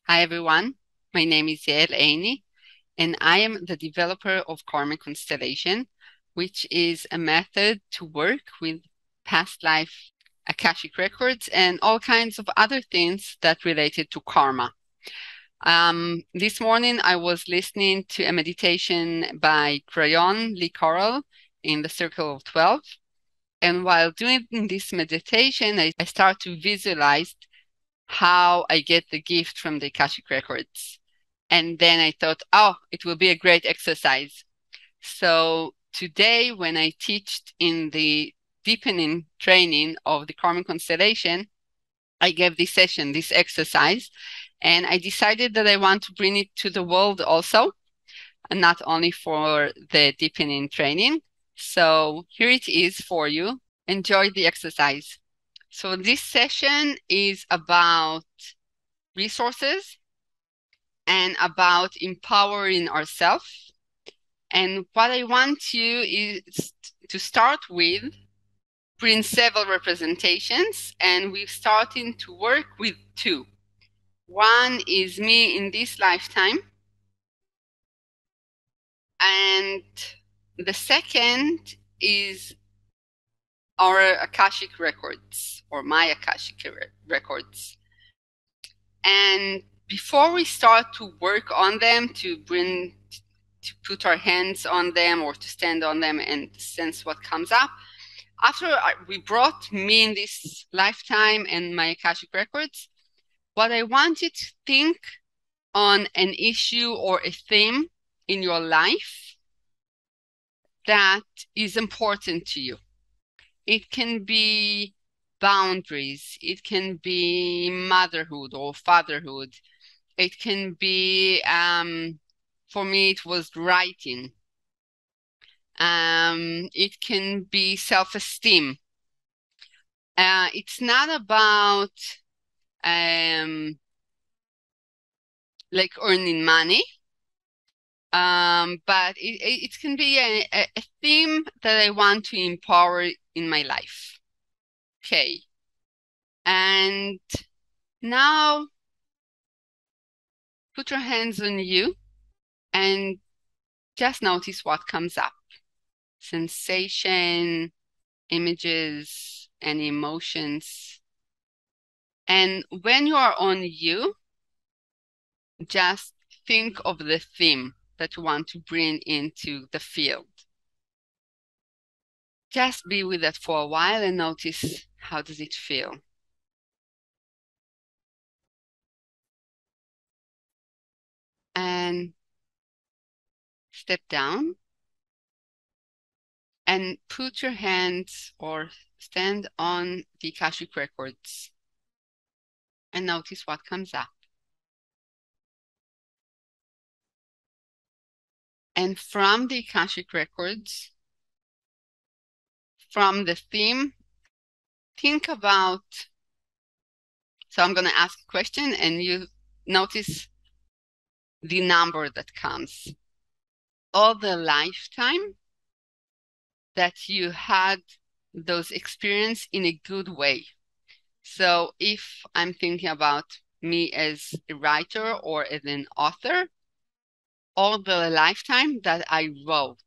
Hi everyone, my name is Yael Eini, and I am the developer of Karmic Constellation, which is a method to work with past life Akashic Records and all kinds of other things that related to karma. This morning I was listening to a meditation by Crayon Lee Coral in the Circle of 12. And while doing this meditation, I start to visualize how I get the gift from the Akashic Records. And then I thought, oh, it will be a great exercise. So today, when I teached in the deepening training of the Karmic Constellation, I gave this session, this exercise, and I decided that I want to bring it to the world also, and not only for the deepening training. So here it is for you. Enjoy the exercise. So this session is about resources and about empowering ourselves. And what I want you is to start with, bring several representations, and we're starting to work with two. One is me in this lifetime, and the second is our Akashic Records, or my Akashic Records. And before we start to work on them, to put our hands on them or to stand on them and sense what comes up, after we brought me in this lifetime and my Akashic Records, what I want you to think on an issue or a theme in your life that is important to you. It can be boundaries, it can be motherhood or fatherhood, it can be, for me, it was writing. It can be self-esteem. It's not about like earning money, but it can be a theme that I want to empower in my life. Okay. And now put your hands on you and just notice what comes up. Sensation, images, and emotions. And when you are on you, just think of the theme that you want to bring into the field. Just be with that for a while and notice, how does it feel? And step down and put your hands or stand on the Akashic Records and notice what comes up. And from the Akashic Records, from the theme, think about, so I'm going to ask a question and you notice the number that comes. All the lifetime that you had those experience in a good way. So if I'm thinking about me as a writer or as an author, all the lifetime that I wrote.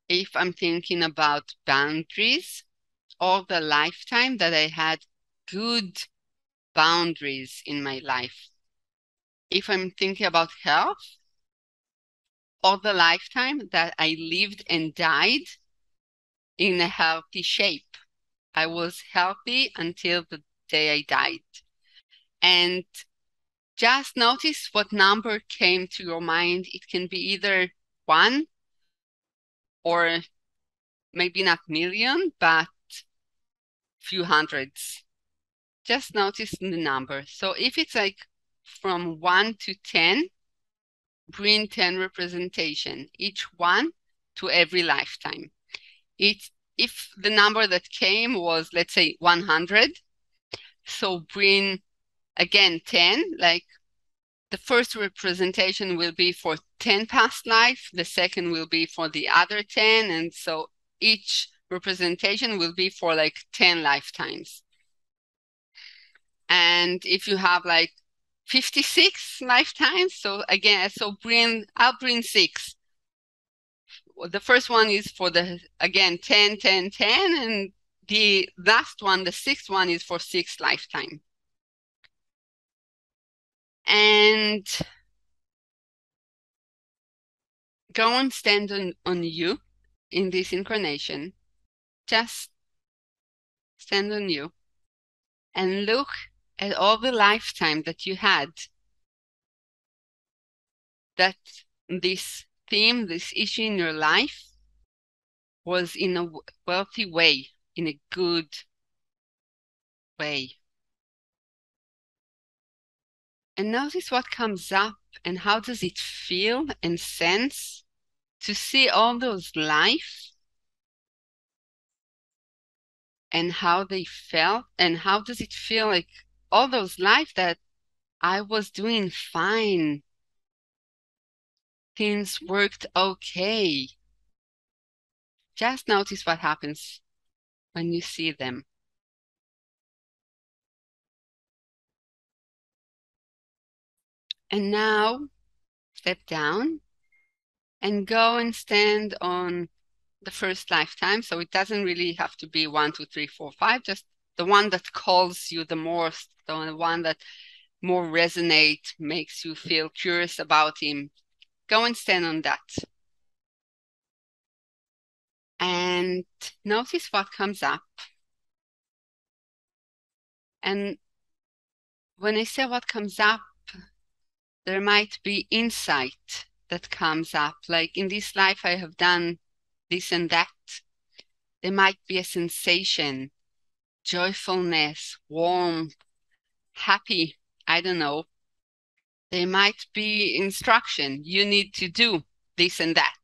If I'm thinking about boundaries, all the lifetime that I had good boundaries in my life. If I'm thinking about health, all the lifetime that I lived and died in a healthy shape. I was healthy until the day I died. And just notice what number came to your mind. It can be either one or maybe not million, but few hundreds. Just notice the number. So if it's like from 1 to 10, bring 10 representation, each one to every lifetime. If the number that came was, let's say, 100, so bring again 10, like the first representation will be for 10 past life, the second will be for the other 10, and so each representation will be for like 10 lifetimes. And if you have like 56 lifetimes. So again, I'll bring 6. The first one is for the, again, 10, 10, 10, and the last one, the 6th one, is for 6 lifetime. And go and stand on you in this incarnation. Just stand on you and look at all the lifetime that you had, that this theme, this issue in your life was in a wealthy way, in a good way. And notice what comes up and how does it feel and sense to see all those life and how they felt, and how does it feel like all those life that I was doing fine. Things worked okay. Just notice what happens when you see them. And now step down and go and stand on the first lifetime. So it doesn't really have to be 1, 2, 3, 4, 5, just the one that calls you the most, the one that more resonate, makes you feel curious about him. Go and stand on that. And notice what comes up. And when I say what comes up, there might be insight that comes up. Like in this life, I have done this and that. There might be a sensation, joyfulness, warmth, happy. I don't know. There might be instruction. You need to do this and that.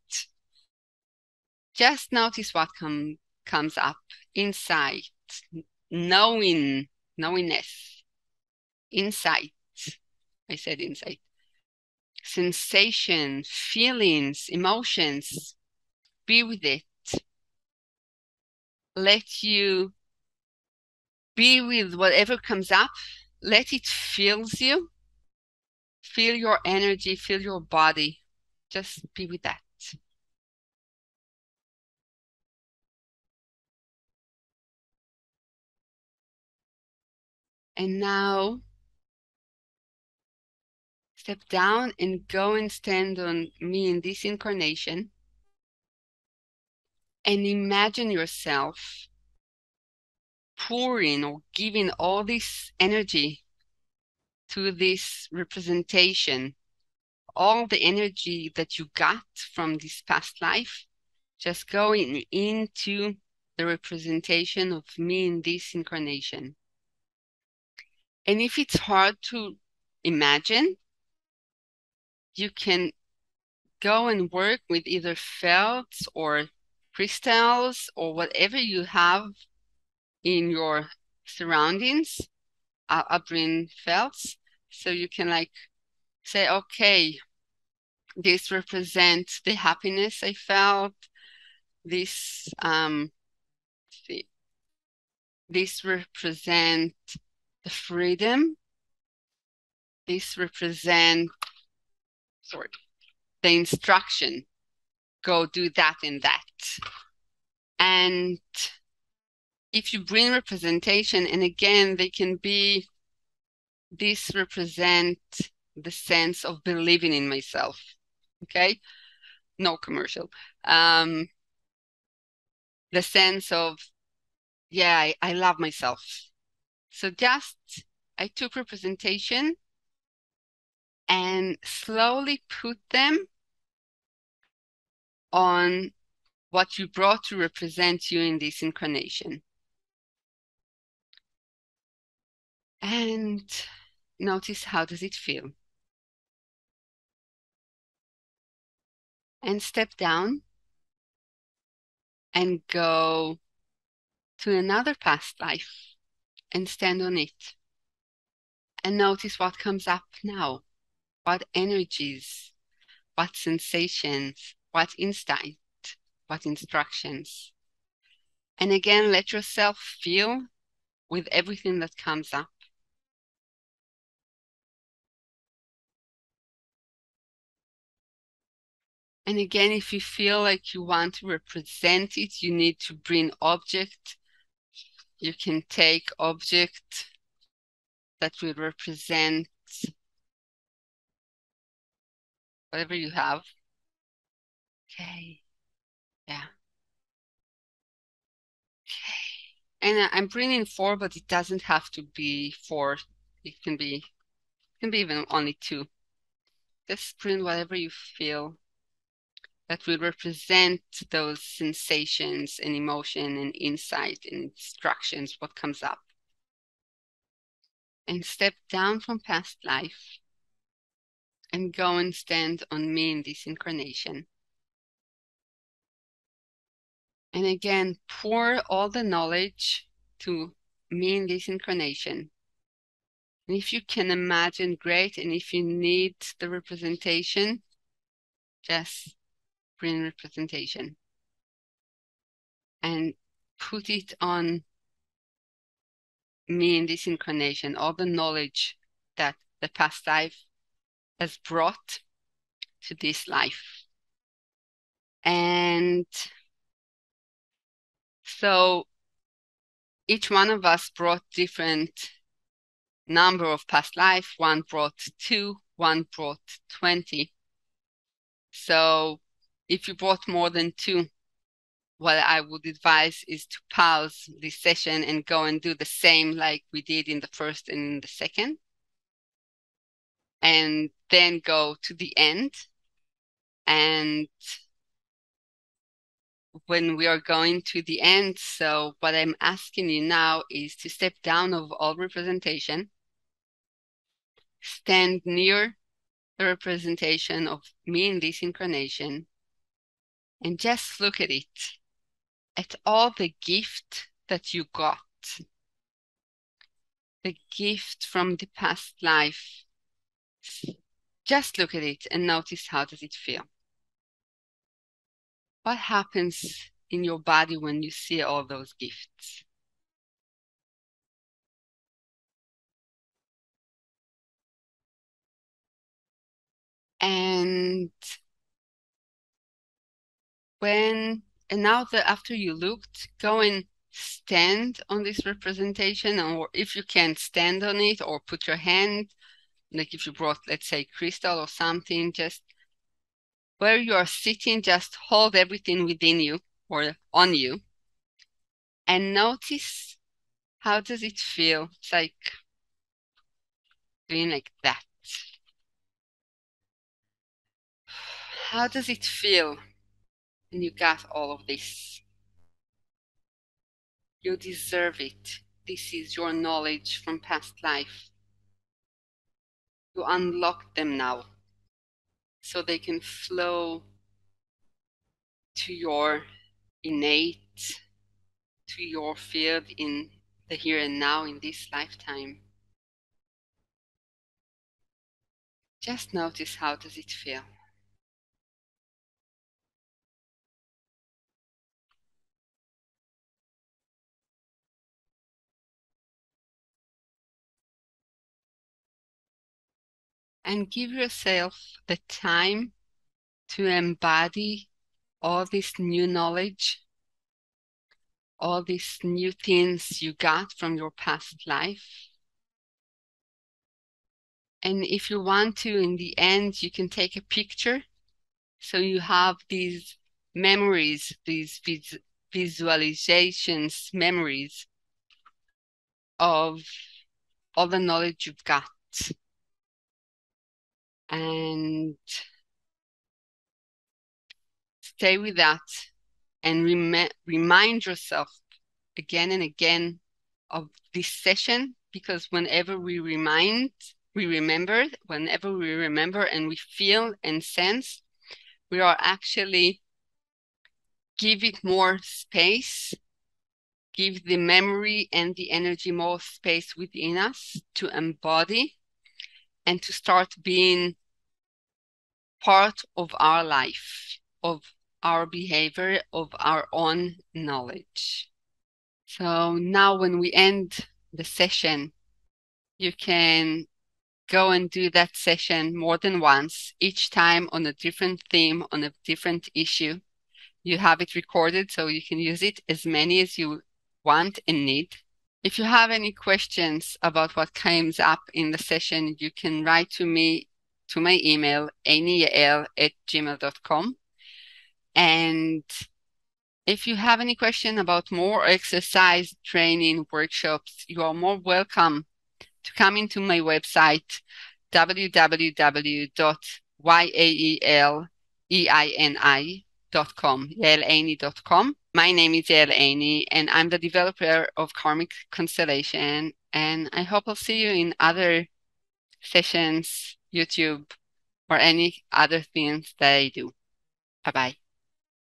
Just notice what comes up. Insight, knowingness, insight. I said insight. Sensation, feelings, emotions. Be with it. Let you be with whatever comes up. Let it fills you. Feel your energy, feel your body. Just be with that. And now step down and go and stand on me in this incarnation. And imagine yourself pouring or giving all this energy to this representation, all the energy that you got from this past life, just going into the representation of me in this incarnation. And if it's hard to imagine, you can go and work with either felts or crystals or whatever you have in your surroundings. I'll bring felts. So you can like say, okay, this represents the happiness I felt. This this represent the freedom. This represent, sorry, the instruction. Go do that and that. And if you bring representation, and again, they can be, this represent the sense of believing in myself. Okay? No commercial. The sense of, yeah, I love myself. So just, I took representation and slowly put them on what you brought to represent you in this incarnation. And notice, how does it feel? And step down and go to another past life and stand on it. And notice what comes up now. What energies, what sensations, what insight, what instructions. And again, let yourself feel with everything that comes up. And again, if you feel like you want to represent it, you need to bring object. You can take object that will represent whatever you have. Okay. Yeah. Okay. And I'm bringing four, but it doesn't have to be four. It can be even only two. Just bring whatever you feel that will represent those sensations and emotion and insight and instructions, what comes up. And step down from past life and go and stand on me in this incarnation. And again, pour all the knowledge to me in this incarnation. And if you can imagine, great. And if you need the representation, just bring representation and put it on me in this incarnation, all the knowledge that the past life has brought to this life. And so each one of us brought different number of past life. One brought 2, one brought 20. So if you brought more than 2, what I would advise is to pause this session and go and do the same like we did in the first and in the second. And then go to the end. And when we are going to the end, so what I'm asking you now is to step down of all representation, stand near the representation of me in this incarnation, and just look at all the gift that you got, the gift from the past life. Just look at it and notice, how does it feel? What happens in your body when you see all those gifts? And now that after you looked, go and stand on this representation, or if you can stand on it, or put your hand, like if you brought, let's say, crystal or something, just where you are sitting, just hold everything within you or on you, and notice, how does it feel? It's like doing like that. How does it feel when you got all of this? You deserve it. This is your knowledge from past life. You unlock them now so they can flow to your innate, to your field in the here and now in this lifetime. Just notice, how does it feel? And give yourself the time to embody all this new knowledge, all these new things you got from your past life. And if you want to, in the end, you can take a picture. So you have these memories, these visualizations, memories of all the knowledge you've got. And stay with that and remind yourself again and again of this session, because whenever we remember, whenever we remember and we feel and sense, we are actually give it more space, give the memory and the energy more space within us to embody and to start being part of our life, of our behavior, of our own knowledge. So now when we end the session, you can go and do that session more than once, each time on a different theme, on a different issue. You have it recorded so you can use it as many as you want and need. If you have any questions about what comes up in the session, you can write to me to my email, einiyael@gmail.com. And if you have any question about more exercise training workshops, you are more welcome to come into my website, www.yaeleini.com, yaeleini.com. My name is Yael Eini, and I'm the developer of Karmic Constellation. And I hope I'll see you in other sessions, YouTube, or any other things that I do. Bye-bye.